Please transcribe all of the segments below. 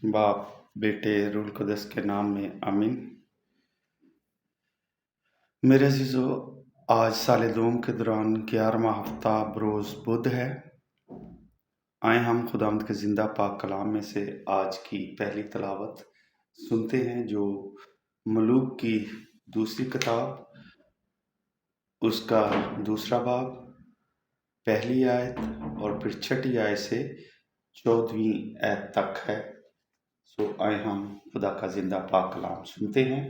बाप बेटे रूल कुदस के नाम में आमीन। मेरे अजीज़ो, आज साल दोम के दौरान 11वां हफ्ता बरोज़ बुध है। आए हम खुदावंद के ज़िंदा पाक कलाम में से आज की पहली तलावत सुनते हैं, जो मलूक की दूसरी किताब, उसका दूसरा बाब, पहली आयत और फिर छठी आयत से 14वीं आयत तक है। सो आए हम खुदा का ज़िंदा पाक कलाम सुनते हैं।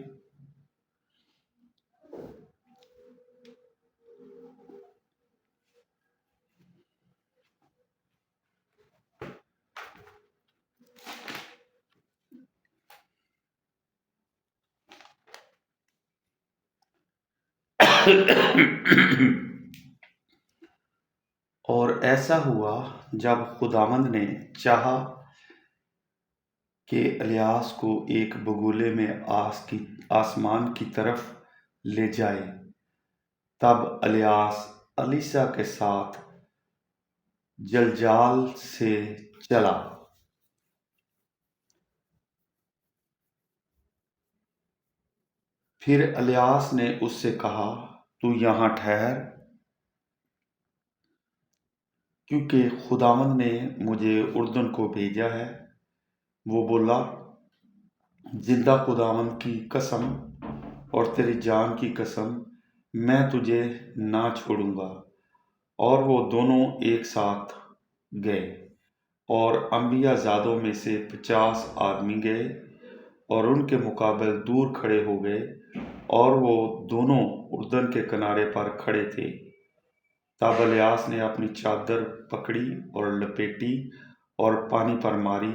और ऐसा हुआ जब खुदावंद ने चाहा कि इलियास को एक बगुले में आसमान की तरफ ले जाए, तब इलियास एलीशा के साथ जलजाल से चला। फिर इलियास ने उससे कहा, तू यहाँ ठहर, क्योंकि खुदावंद ने मुझे उर्दन को भेजा है। वो बोला, जिंदा खुदावंद की कसम और तेरी जान की कसम, मैं तुझे ना छोड़ूंगा। और वो दोनों एक साथ गए, और अंबियाजादों में से 50 आदमी गए और उनके मुकाबले दूर खड़े हो गए, और वो दोनों उर्दन के किनारे पर खड़े थे। तब इलियास ने अपनी चादर पकड़ी और लपेटी और पानी पर मारी,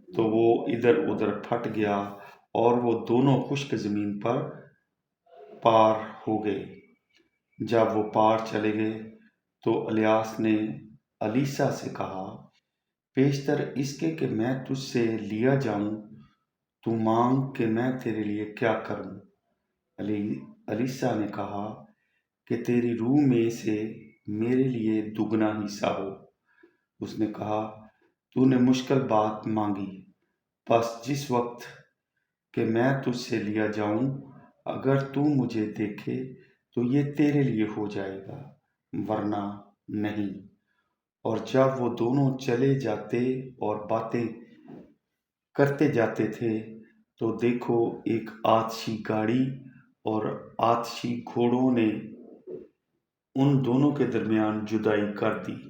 तो वो इधर उधर फट गया और वो दोनों खुश्क जमीन पर पार हो गए। जब वो पार चले गए तो इलियास ने एलीशा से कहा, पेशतर इसके कि मैं तुझसे लिया जाऊं, तू मांग कि मैं तेरे लिए क्या करूं। एलीशा ने कहा कि तेरी रूह में से मेरे लिए दुगना हिस्सा हो। उसने कहा, तूने मुश्किल बात मांगी, बस जिस वक्त कि मैं तुझसे लिया जाऊं, अगर तू मुझे देखे तो ये तेरे लिए हो जाएगा, वरना नहीं। और जब वो दोनों चले जाते और बातें करते जाते थे, तो देखो, एक आतिशी गाड़ी और आतिशी घोड़ों ने उन दोनों के दरमियान जुदाई कर दी,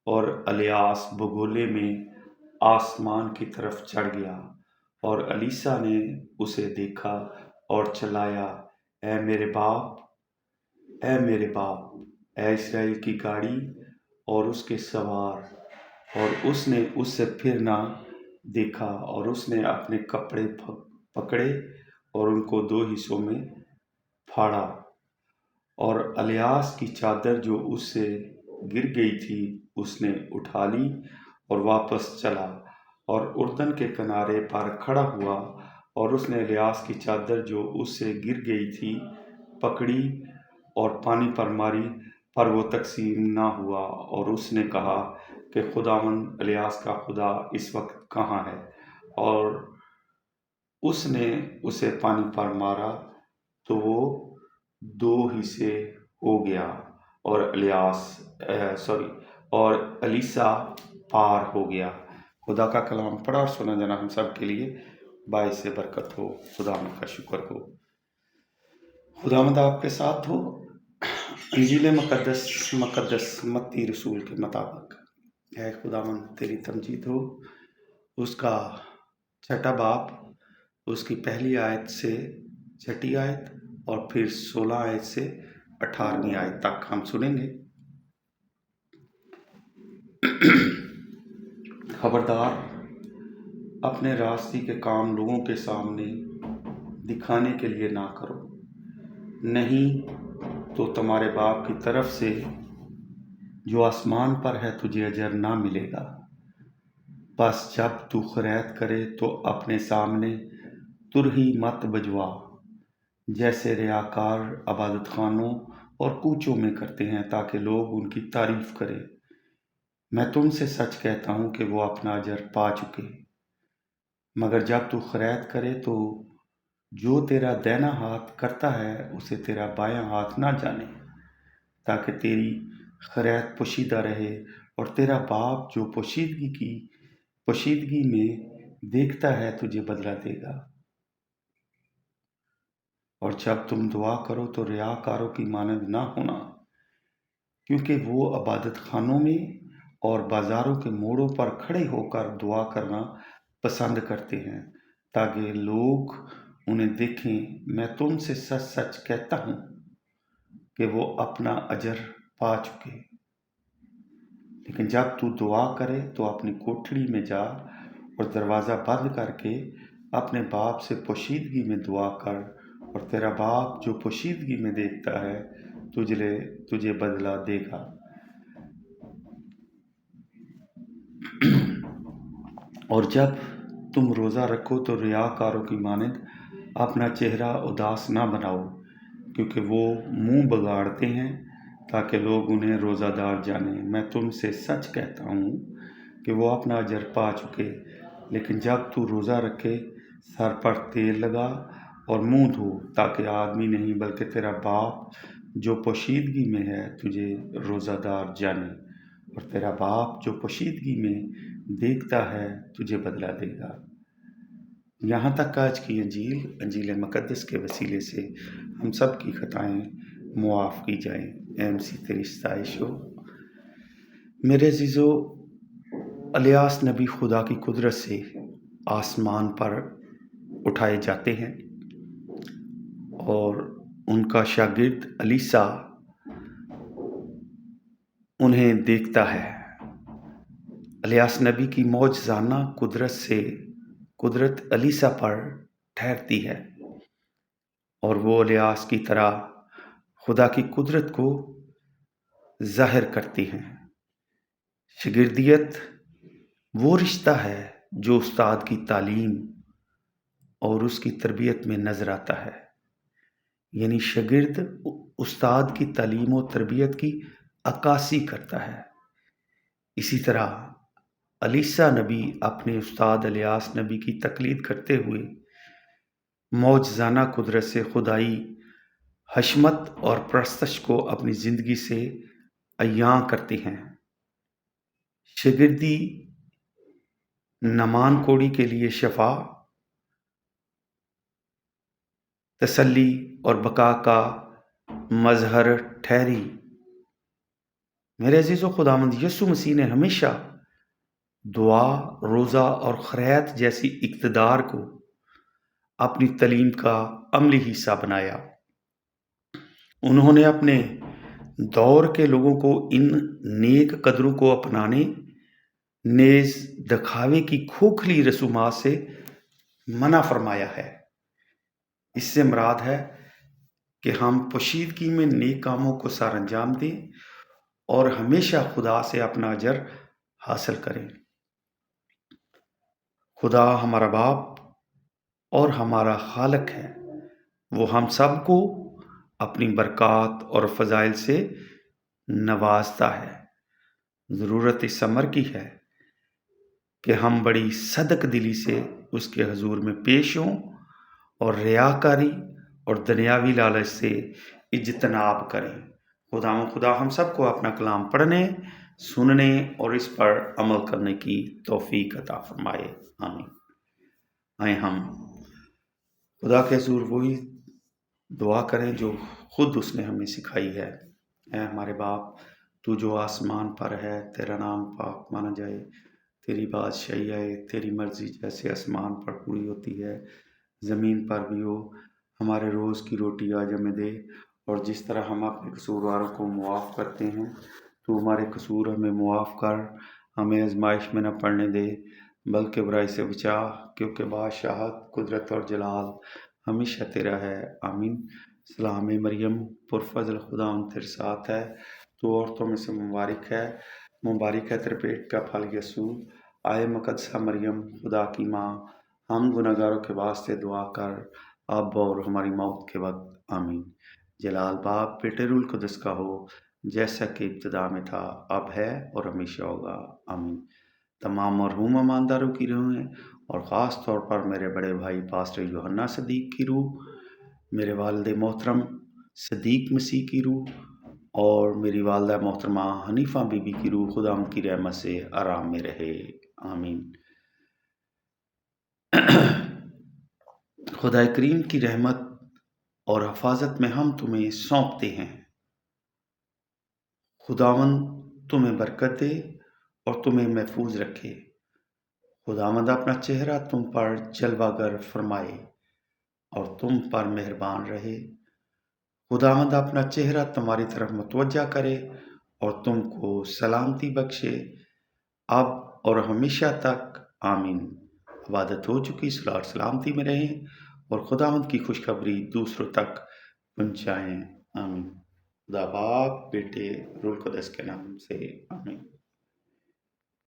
और इलियास बगोले में आसमान की तरफ चढ़ गया। और एलीशा ने उसे देखा और चिल्लाया, ऐ मेरे बाप, ऐ मेरे बाप, ऐ इस्राएल की गाड़ी और उसके सवार। और उसने उससे फिर ना देखा, और उसने अपने कपड़े पकड़े और उनको 2 हिस्सों में फाड़ा, और इलियास की चादर जो उससे गिर गई थी उसने उठा ली और वापस चला, और उर्दन के किनारे पर खड़ा हुआ, और उसने इलियास की चादर जो उससे गिर गई थी पकड़ी और पानी पर मारी, पर वो तकसीम ना हुआ। और उसने कहा कि खुदावंद इलियास का खुदा इस वक्त कहाँ है। और उसने उसे पानी पर मारा, तो वो 2 हिस्से हो गया, और और एलीशा पार हो गया। खुदा का कलाम पढ़ा और सुना जाना हम सब के लिए बायस से बरकत हो। खुदावंद का शुक्र हो। खुदावंद आपके साथ हो। इंजील मुकद्दस मत्ती रसूल के मुताबिक है खुदावंद तेरी तमजीद हो। उसका छठा बाब, उसकी पहली आयत से छठी आयत और फिर 16 आयत से 18वीं आयत तक हम सुनेंगे। खबरदार, अपने रास्ते के काम लोगों के सामने दिखाने के लिए ना करो, नहीं तो तुम्हारे बाप की तरफ से जो आसमान पर है तुझे अजर ना मिलेगा। बस जब तू खैरात करे तो अपने सामने तुरही मत बजवा, जैसे रियाकार इबादत खानों और कूचों में करते हैं, ताकि लोग उनकी तारीफ करें। मैं तुमसे सच कहता हूं कि वो अपना अजर पा चुके। मगर जब तू खैरात करे तो जो तेरा दाहिना हाथ करता है उसे तेरा बायां हाथ ना जाने, ताकि तेरी खैरात पोशीदा रहे और तेरा बाप जो पोशीदगी में देखता है तुझे बदला देगा। और जब तुम दुआ करो तो रियाकारों की मानद ना होना, क्योंकि वो इबादत खानों में और बाजारों के मोड़ों पर खड़े होकर दुआ करना पसंद करते हैं, ताकि लोग उन्हें देखें। मैं तुमसे सच सच कहता हूँ कि वो अपना अजर पा चुके। लेकिन जब तू दुआ करे तो अपनी कोठड़ी में जा और दरवाज़ा बंद करके अपने बाप से पोशीदगी में दुआ कर, और तेरा बाप जो पोशीदगी में देखता है तुझे बदला देगा। और जब तुम रोज़ा रखो तो रियाकारों की मानद अपना चेहरा उदास ना बनाओ, क्योंकि वो मुंह बगाड़ते हैं ताकि लोग उन्हें रोज़ादार जाने। मैं तुमसे सच कहता हूँ कि वो अपना अजर पा चुके। लेकिन जब तू रोज़ा रखे, सर पर तेल लगा और मुंह धो, ताकि आदमी नहीं बल्कि तेरा बाप जो पोशीदगी में है तुझे रोज़ादार जाने, और तेरा बाप जो पोशीदगी में देखता है तुझे बदला देगा। यहाँ तक आज की अंजील मुक़द्दस के वसीले से हम सब की ख़ताएँ मुआफ़ की जाएँ। ऐ मसीह तेरी सताइश हो। मेरे अज़ीज़ों, इलियास नबी खुदा की कुदरत से आसमान पर उठाए जाते हैं और उनका शागिर्द एलीशा उन्हें देखता है। इलियास नबी की मौजज़ाना कुदरत एलीशा पर ठहरती है और वो इलियास की तरह खुदा की कुदरत को ज़ाहिर करती हैं। शागिर्दियत वो रिश्ता है जो उस्ताद की तालीम और उसकी तरबियत में नज़र आता है। यानी शागिर्द उस्ताद की तालीम और तरबियत की अक्कासी करता है। इसी तरह एलीशा नबी अपने उस्ताद इलियास नबी की तकलीद करते हुए मौजज़ाना कुदरत से खुदाई हशमत और परस्तश को अपनी ज़िंदगी से अयां करते हैं। शागिर्दी नमान कोड़ी के लिए शफा, तसल्ली और बका का मजहर ठहरी। मेरे अजीज़ों, खुदावंद यीशु मसीह ने हमेशा दुआ, रोज़ा और खैरात जैसी इक़्तिदार को अपनी तालीम का अमली हिस्सा बनाया। उन्होंने अपने दौर के लोगों को इन नेक कदरों को अपनाने, नेज़ दिखावे की खोखली रसूमात से मना फरमाया है। इससे मुराद है कि हम पोशीदगी में नेक कामों को सर अंजाम दें और हमेशा खुदा से अपना अजर हासिल करें। खुदा हमारा बाप और हमारा खालिक है। वो हम सबको अपनी बरक़ात और फ़ज़ाइल से नवाजता है। ज़रूरत इस अमर की है कि हम बड़ी सदक दिली से उसके हुजूर में पेश हों और रियाकारी और दुनियावी लालच से इज्तनाब करें। खुदा हम सबको अपना कलाम पढ़ने, सुनने और इस पर अमल करने की तौफीक अता फरमाए। आमीन। आए हम खुदा के हुजूर वही दुआ करें जो खुद उसने हमें सिखाई है। ऐ हमारे बाप, तू जो आसमान पर है, तेरा नाम पाक माना जाए, तेरी बादशाही आए, तेरी मर्जी जैसे आसमान पर पूरी होती है ज़मीन पर भी हो। हमारे रोज़ की रोटी आज हमें दे, और जिस तरह हम अपने कसूरवारों को मुआफ़ करते हैं, तो हमारे कसूर हमें मुआफ़ कर, हमें आजमाइश में न पड़ने दे, बल्कि बुराई से बचा, क्योंकि बादशाहत, कुदरत और जलाल हमेशा तेरा है। आमीन। सलाम मरियम, पुरफ़ज़ल खुदा तेरे साथ है, तो औरतों में से मुबारक है तेरे पेट का फल यीशु। आए मुक़द्दसा मरियम, खुदा की माँ, हम गुनहगारों के वास्ते दुआ कर, अब और हमारी मौत के वक्त। आमीन। जलाल बाप, बेटे रूल कुदस का हो, जैसा कि इब्तिदा में था, अब है और हमेशा होगा। आमीन। तमाम मरहूम ईमानदारों की रूहें اور خاص طور پر میرے بڑے بھائی پاسٹر یوحنا صدیق کی روح، میرے والد محترم صدیق مسیح کی روح، اور میری والدہ محترمہ حنیفہ بی بی کی روح خدا کی رحمت سے آرام میں رہے، آمین۔ خدا کریم کی رحمت اور حفاظت میں ہم تمہیں سونپتے ہیں۔ خداوند تمہیں برکت دے اور تمہیں محفوظ رکھے۔ خداوند اپنا چہرہ تم پر جلوہ گر فرمائے اور تم پر مہربان رہے۔ خداوند اپنا چہرہ تمہاری طرف متوجہ کرے اور تم کو سلامتی بخشے، اب اور ہمیشہ تک، آمین۔ عبادت ہو چکی، صلاح اور سلامتی میں رہیں اور خداوند کی خوشخبری دوسروں تک پہنچائیں، آمین۔ خدا باپ، بیٹے، روح القدس کے نام سے، آمین۔